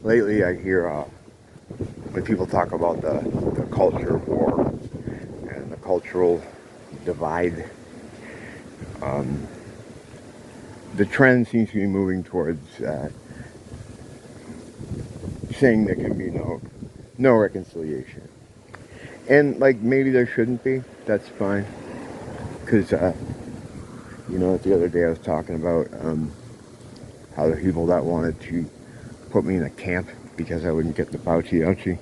lately I hear when people talk about the culture war and the cultural divide, um, the trend seems to be moving towards saying there can be no reconciliation. And like maybe there shouldn't be. That's fine. Because the other day I was talking about how the people that wanted to put me in a camp because I wouldn't get the Fauci,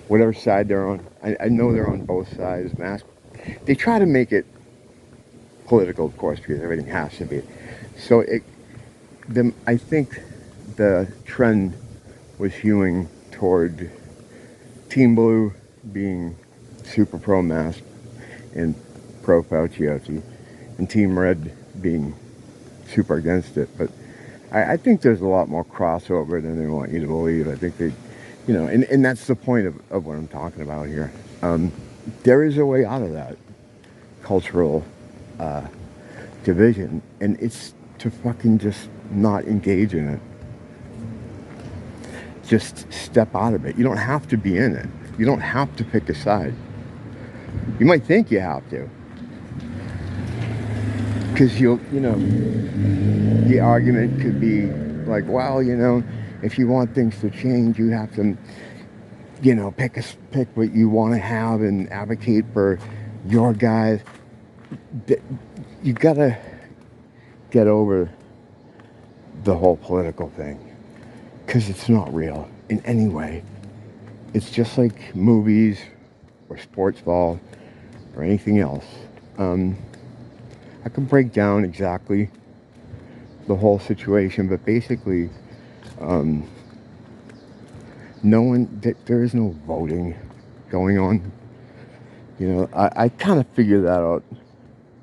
whatever side they're on. I know they're on both sides. They try to make it political, of course, because everything has to be. So I think the trend was hewing toward Team Blue being super pro-mask and pro-Fauci, and Team Red being super against it. But I think there's a lot more crossover than they want you to believe. I think and that's the point of what I'm talking about here. There is a way out of that cultural division, and it's to fucking just not engage in it. Just step out of it. You don't have to be in it. You don't have to pick a side. You might think you have to, because the argument could be like, well, if you want things to change, you have to, pick what you want to have and advocate for your guys. You gotta get over the whole political thing, because it's not real in any way. It's just like movies or sports ball or anything else. I can break down exactly the whole situation, but basically, there is no voting going on. I kind of figured that out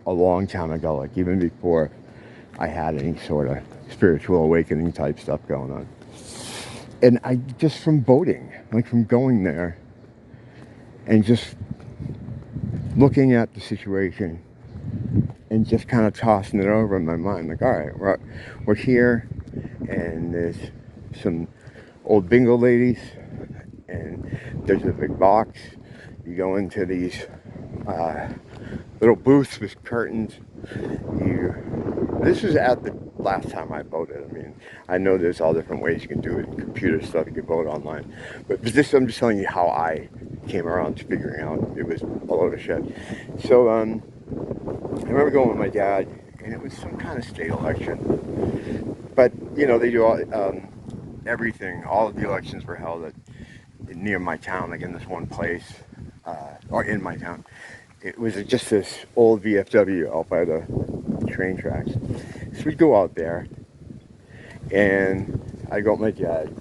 a long time ago, like even before I had any sort of spiritual awakening type stuff going on. And I just from voting, like from going there and just looking at the situation and just kind of tossing it over in my mind, like, all right, we're here, and there's some old bingo ladies, and there's a big box. You go into these little booths with curtains. This was at the last time I voted. I mean, I know there's all different ways you can do it, computer stuff, you can vote online. But I'm just telling you how I came around to figuring out it was a load of shit. So, I remember going with my dad, and it was some kind of state election. But, they do everything. All of the elections were held near my town, like in this one place, or in my town. It was just this old VFW out by the train tracks. So we'd go out there, and I'd go with my dad.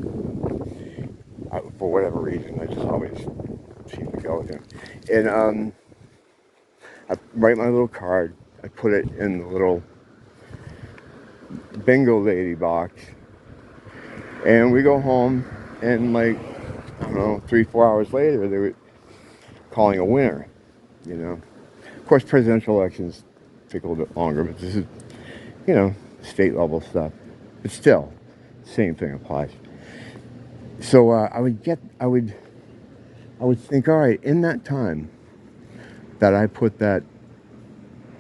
For whatever reason, I just always seem to go with him. And I write my little card. I put it in the little bingo lady box. And we go home, and like, I don't know, 3-4 hours later, they were calling a winner, Of course, presidential elections take a little bit longer, but this is, state level stuff. But still, same thing applies. So I would think, all right, in that time that I put that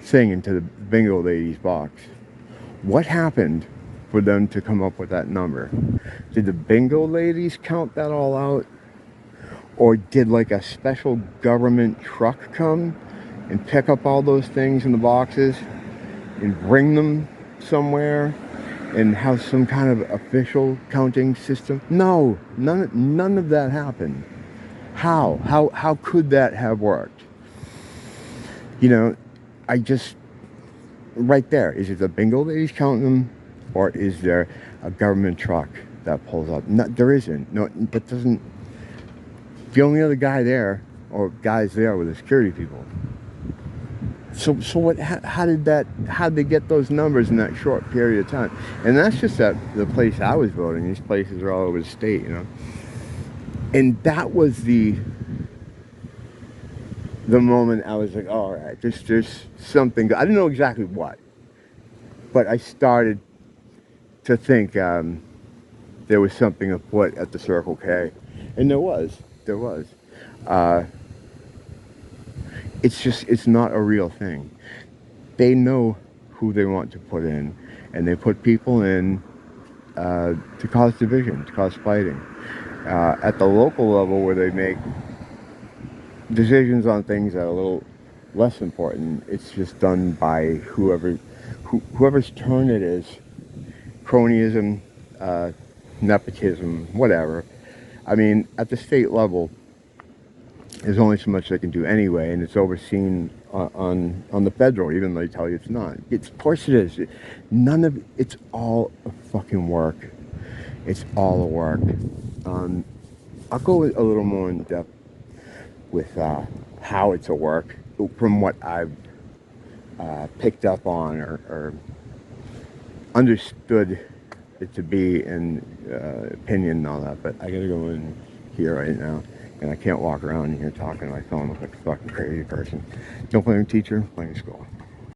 thing into the bingo lady's box, what happened for them to come up with that number? Did the bingo ladies count that all out? Or did like a special government truck come and pick up all those things in the boxes and bring them somewhere and have some kind of official counting system? No, none of that happened. How could that have worked? I just, right there, is it the bingo ladies counting them, or is there a government truck that pulls up? No, there isn't. No, that doesn't. The only other guy there, or guys there, were the security people. So what? How did they get those numbers in that short period of time? And that's just the place I was voting. These places are all over the state, And that was the moment I was like, all right, there's something. I didn't know exactly what, but I started to think there was something afoot at the Circle K. And there was. It's not a real thing. They know who they want to put in, and they put people in to cause division, to cause fighting. At the local level, where they make decisions on things that are a little less important, it's just done by whoever's turn it is. Cronyism, nepotism, whatever. I mean, at the state level, there's only so much they can do anyway, and it's overseen on the federal, even though they tell you it's not. Of course it is. It's all a fucking work. It's all a work. I'll go a little more in depth with how it's a work from what I've picked up on or understood it to be in opinion and all that. But I gotta go in here right now, and I can't walk around here talking to my phone. Look like a fucking crazy person. Don't blame teacher, blame school.